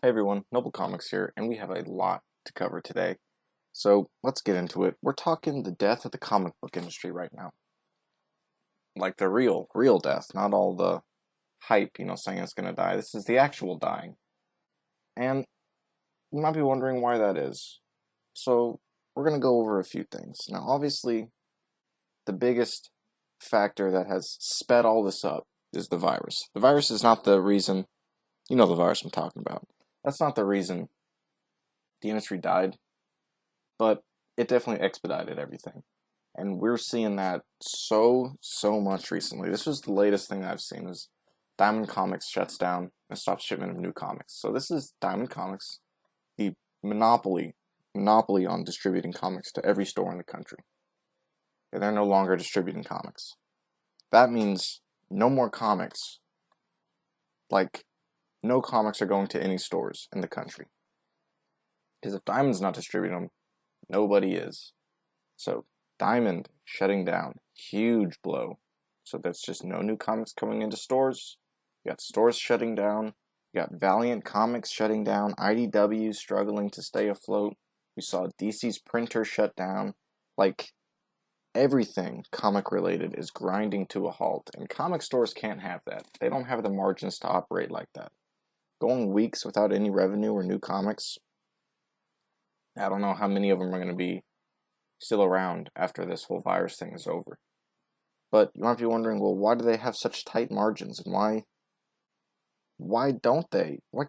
Hey everyone, Noble Comics here, and we have a lot to cover today. So let's get into it. We're talking the death of the comic book industry right now. Like the real death, not all the hype, saying it's gonna die. This is the actual dying. And you might be wondering why that is. So we're gonna go over a few things. Now, obviously, the biggest factor that has sped all this up is the virus. The virus is not the reason, you know the virus I'm talking about. That's not the reason the industry died, but it definitely expedited everything. And we're seeing that so much recently. This was the latest thing I've seen is Diamond Comics shuts down and stops shipment of new comics. So this is Diamond Comics, the monopoly on distributing comics to every store in the country. And they're no longer distributing comics. That means no more comics. Like, no comics are going to any stores in the country. Because if Diamond's not distributing them, nobody is. So Diamond shutting down, huge blow. So that's just no new comics coming into stores. You got stores shutting down. You got Valiant Comics shutting down. IDW struggling to stay afloat. We saw DC's printer shut down. Like, everything comic related is grinding to a halt. And comic stores can't have that. They don't have the margins to operate like that. Going weeks without any revenue or new comics, I don't know how many of them are going to be still around after this whole virus thing is over. But you might be wondering, well, why do they have such tight margins, and why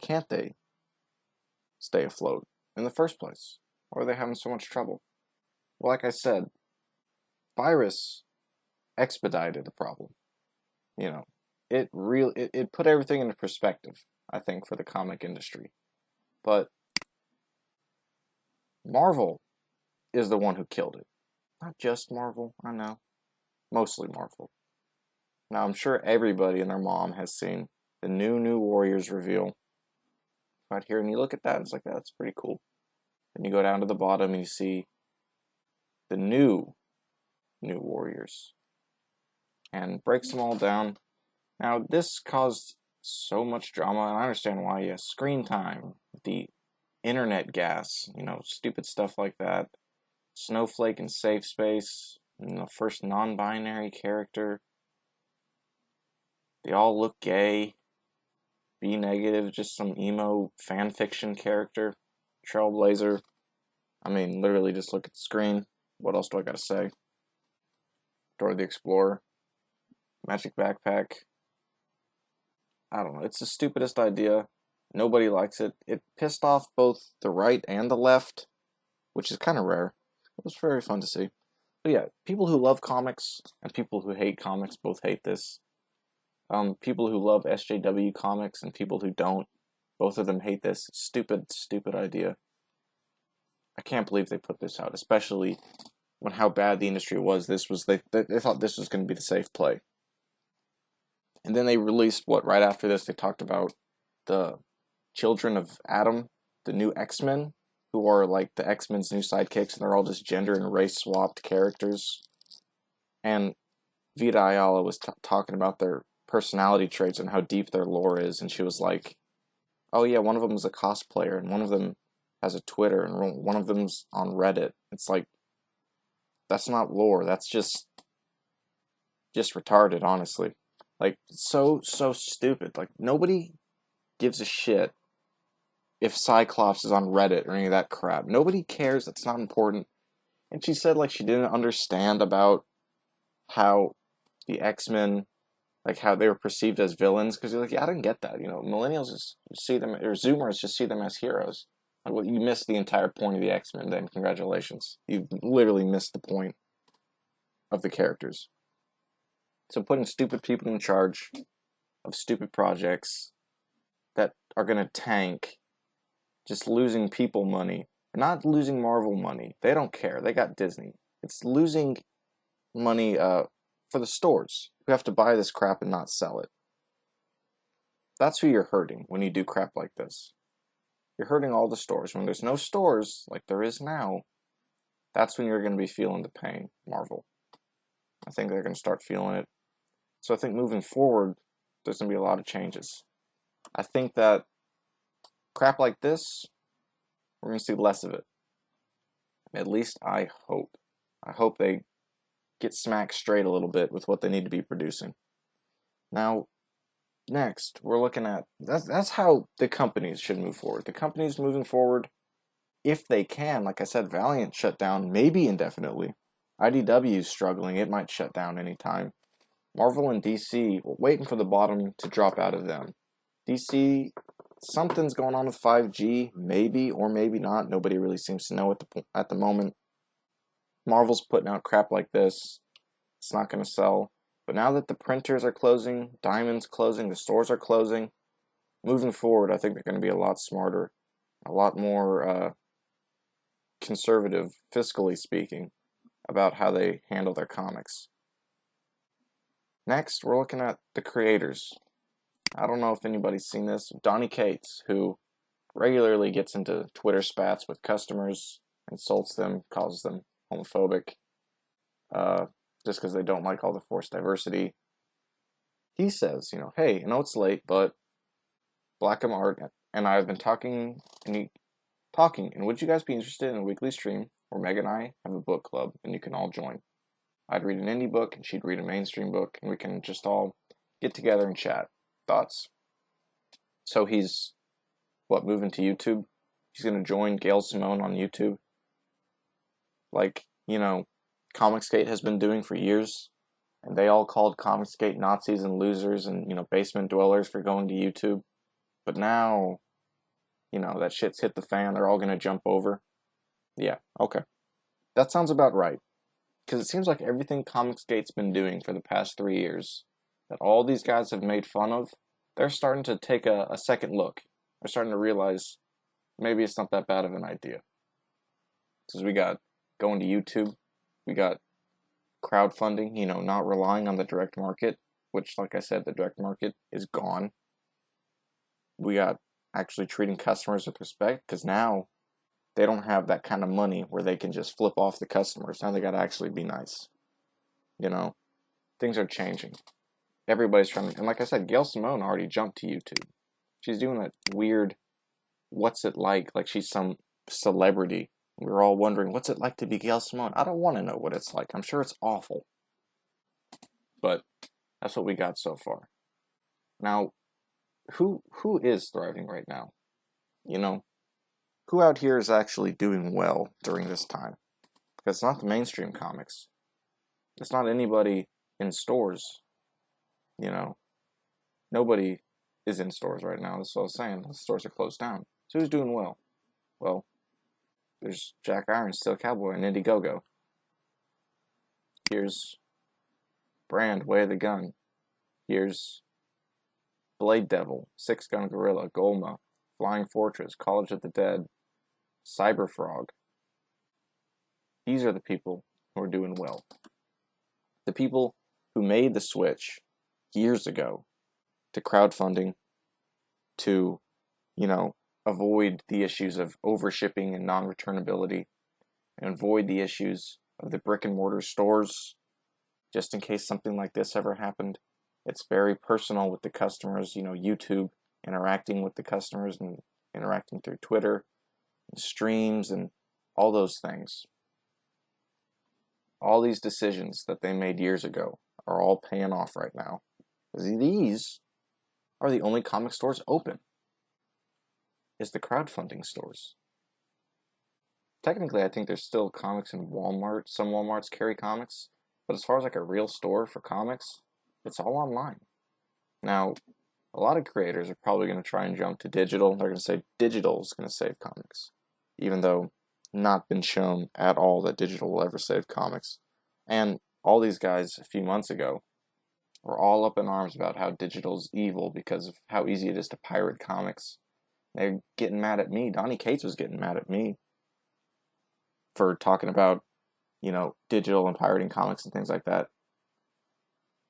can't they stay afloat in the first place? Why are they having so much trouble? Well, like I said, virus expedited the problem. You know, it put everything into perspective, I think, for the comic industry. But Marvel is the one who killed it. Not just Marvel, I know. Mostly Marvel. Now, I'm sure everybody and their mom has seen the new Warriors reveal right here, and you look at that, and it's like, that's pretty cool. And you go down to the bottom, and you see the new Warriors, and breaks them all down. Now, this caused so much drama, and I understand why. Yes, screen time, the internet gas, stupid stuff like that. Snowflake and Safe Space, the first non-binary character. They all look gay. B negative, just some emo fan fiction character. Trailblazer. I mean, literally just look at the screen. What else do I gotta say? Dora the Explorer. Magic Backpack. I don't know. It's the stupidest idea. Nobody likes it. It pissed off both the right and the left, which is kind of rare. It was very fun to see. But yeah, people who love comics and people who hate comics both hate this. People who love SJW comics and people who don't, both of them hate this. Stupid idea. I can't believe they put this out, especially when how bad the industry was. They thought this was going to be the safe play, and then they released what right after this. They talked about the Children of Adam, the new X-Men, who are like the X-Men's new sidekicks, and they're all just gender and race swapped characters. And Vita Ayala was talking about their personality traits and how deep their lore is, and she was like, "Oh yeah, one of them is a cosplayer, and one of them has a Twitter, and one of them's on Reddit." It's like, that's not lore. That's just retarded, honestly. Like, so stupid. Like, nobody gives a shit if Cyclops is on Reddit or any of that crap. Nobody cares. That's not important. And she said, like, she didn't understand about how the X-Men, like, how they were perceived as villains. Because you're like, yeah, I didn't get that. Millennials just see them, or Zoomers just see them as heroes. Like, well, you missed the entire point of the X-Men, then congratulations. You literally missed the point of the characters. So putting stupid people in charge of stupid projects that are going to tank, just losing people money, not losing Marvel money. They don't care. They got Disney. It's losing money for the stores who have to buy this crap and not sell it. That's who you're hurting when you do crap like this. You're hurting all the stores. When there's no stores like there is now, that's when you're going to be feeling the pain, Marvel. I think they're going to start feeling it. So I think moving forward, there's going to be a lot of changes. I think that crap like this, we're going to see less of it. At least I hope. I hope they get smacked straight a little bit with what they need to be producing. Now, next, we're looking at that's how the companies should move forward. The companies moving forward, if they can, like I said, Valiant shut down maybe indefinitely. IDW's struggling, it might shut down anytime. Marvel and DC, we're waiting for the bottom to drop out of them. DC, something's going on with 5G, maybe or maybe not. Nobody really seems to know at the moment. Marvel's putting out crap like this. It's not going to sell. But now that the printers are closing, Diamond's closing, the stores are closing, moving forward, I think they're going to be a lot smarter, a lot more conservative, fiscally speaking, about how they handle their comics. Next, we're looking at the creators. I don't know if anybody's seen this. Donny Cates, who regularly gets into Twitter spats with customers, insults them, calls them homophobic, just because they don't like all the forced diversity. He says, hey, I know it's late, but Blackham Art and I have been talking, and would you guys be interested in a weekly stream where Meg and I have a book club and you can all join? I'd read an indie book and she'd read a mainstream book, and we can just all get together and chat. Thoughts? So he's, moving to YouTube? He's going to join Gail Simone on YouTube? Like, Comicsgate has been doing for years, and they all called Comicsgate Nazis and losers and, basement dwellers for going to YouTube. But now, that shit's hit the fan, they're all going to jump over. Yeah, okay. That sounds about right. Because it seems like everything Comicsgate's been doing for the past 3 years, that all these guys have made fun of, they're starting to take a second look. They're starting to realize maybe it's not that bad of an idea. Because we got going to YouTube, we got crowdfunding, not relying on the direct market, which, like I said, the direct market is gone. We got actually treating customers with respect, because now they don't have that kind of money where they can just flip off the customers. Now they got to actually be nice. Things are changing. Everybody's trying to, and like I said, Gail Simone already jumped to YouTube. She's doing that weird, what's it like she's some celebrity. We were all wondering, what's it like to be Gail Simone? I don't want to know what it's like. I'm sure it's awful. But that's what we got so far. Now, who is thriving right now? Who out here is actually doing well during this time? Because it's not the mainstream comics. It's not anybody in stores. Nobody is in stores right now. That's what I was saying. The stores are closed down. So who's doing well? Well, there's Jack Irons, Steel Cowboy, and Indiegogo. Here's Brand, Way of the Gun. Here's Blade Devil, Six Gun Gorilla, Golma, Flying Fortress, College of the Dead, Cyberfrog. These are the people who are doing well. The people who made the switch years ago to crowdfunding, to, avoid the issues of overshipping and non-returnability, and avoid the issues of the brick and mortar stores, just in case something like this ever happened. It's very personal with the customers, YouTube, interacting with the customers and interacting through Twitter, and streams, and all those things. All these decisions that they made years ago are all paying off right now. These are the only comic stores open. Is the crowdfunding stores. Technically, I think there's still comics in Walmart. Some Walmarts carry comics. But as far as a real store for comics, it's all online. Now, a lot of creators are probably going to try and jump to digital. They're going to say digital is going to save comics. Even though not been shown at all that digital will ever save comics. And all these guys a few months ago were all up in arms about how digital is evil because of how easy it is to pirate comics. They're getting mad at me. Donny Cates was getting mad at me for talking about, digital and pirating comics and things like that.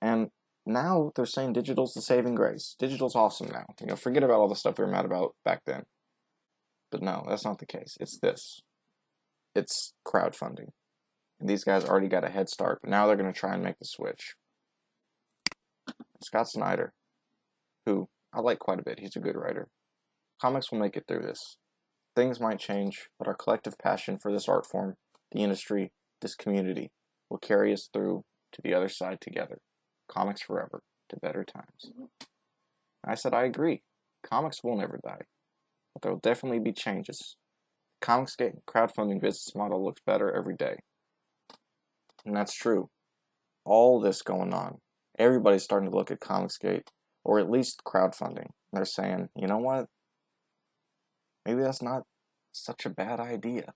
And now they're saying digital's the saving grace. Digital's awesome now. Forget about all the stuff we were mad about back then. But no, that's not the case. It's this. It's crowdfunding. And these guys already got a head start, but now they're going to try and make the switch. Scott Snyder, who I like quite a bit. He's a good writer. Comics will make it through this. Things might change, but our collective passion for this art form, the industry, this community, will carry us through to the other side together. Comics forever, to better times. I said I agree. Comics will never die, but there will definitely be changes. Comicsgate crowdfunding business model looks better every day. And that's true. All this going on. Everybody's starting to look at Comicsgate, or at least crowdfunding. They're saying, you know what? Maybe that's not such a bad idea.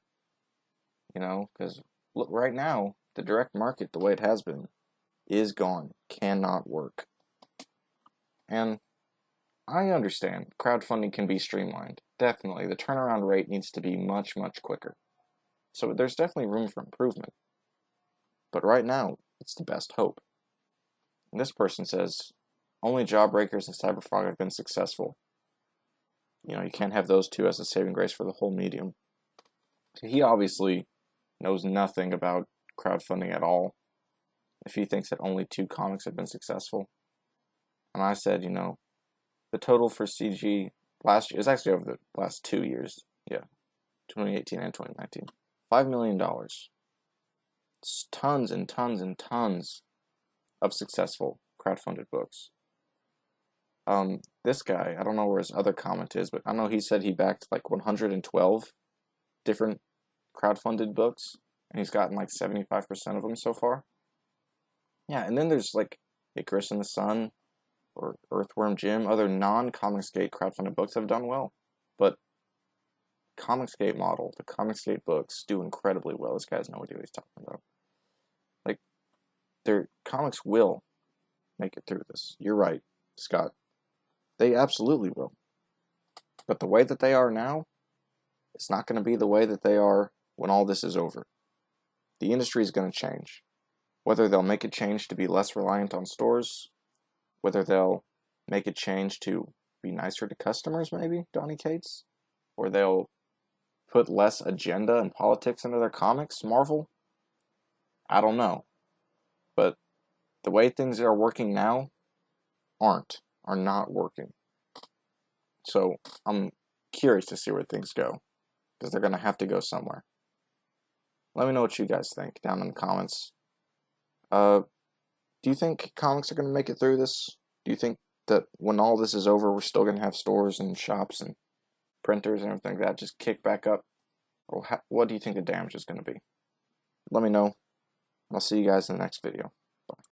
You know, because look, right now, the direct market, the way it has been, is gone. Cannot work. And I understand crowdfunding can be streamlined. Definitely. The turnaround rate needs to be much, much quicker. So there's definitely room for improvement. But right now, it's the best hope. And this person says, only Jawbreakers and Cyberfrog have been successful. You know, you can't have those two as a saving grace for the whole medium. So he obviously knows nothing about crowdfunding at all if he thinks that only 2 comics have been successful. And I said, you know, the total for CG last year, is actually over the last 2 years. Yeah, 2018 and 2019. $5 million. It's tons and tons and tons of successful crowdfunded books. This guy, I don't know where his other comment is, but I know he said he backed like 112 different crowdfunded books, and he's gotten like 75% of them so far. Yeah, and then there's like Icarus and the Sun, or Earthworm Jim, other non-Comicsgate crowdfunded books have done well. But Comicsgate model, the Comicsgate books do incredibly well. This guy has no idea what he's talking about. Like, their comics will make it through this. You're right, Scott. They absolutely will. But the way that they are now, it's not going to be the way that they are when all this is over. The industry is going to change. Whether they'll make a change to be less reliant on stores, whether they'll make a change to be nicer to customers, maybe, Donny Cates, or they'll put less agenda and politics into their comics, Marvel, I don't know. But the way things are working now are not working. So I'm curious to see where things go, because they're going to have to go somewhere. Let me know what you guys think down in the comments. Do you think comics are going to make it through this? Do you think that when all this is over, we're still going to have stores and shops and printers and everything like that just kick back up? Or what do you think the damage is going to be? Let me know. I'll see you guys in the next video.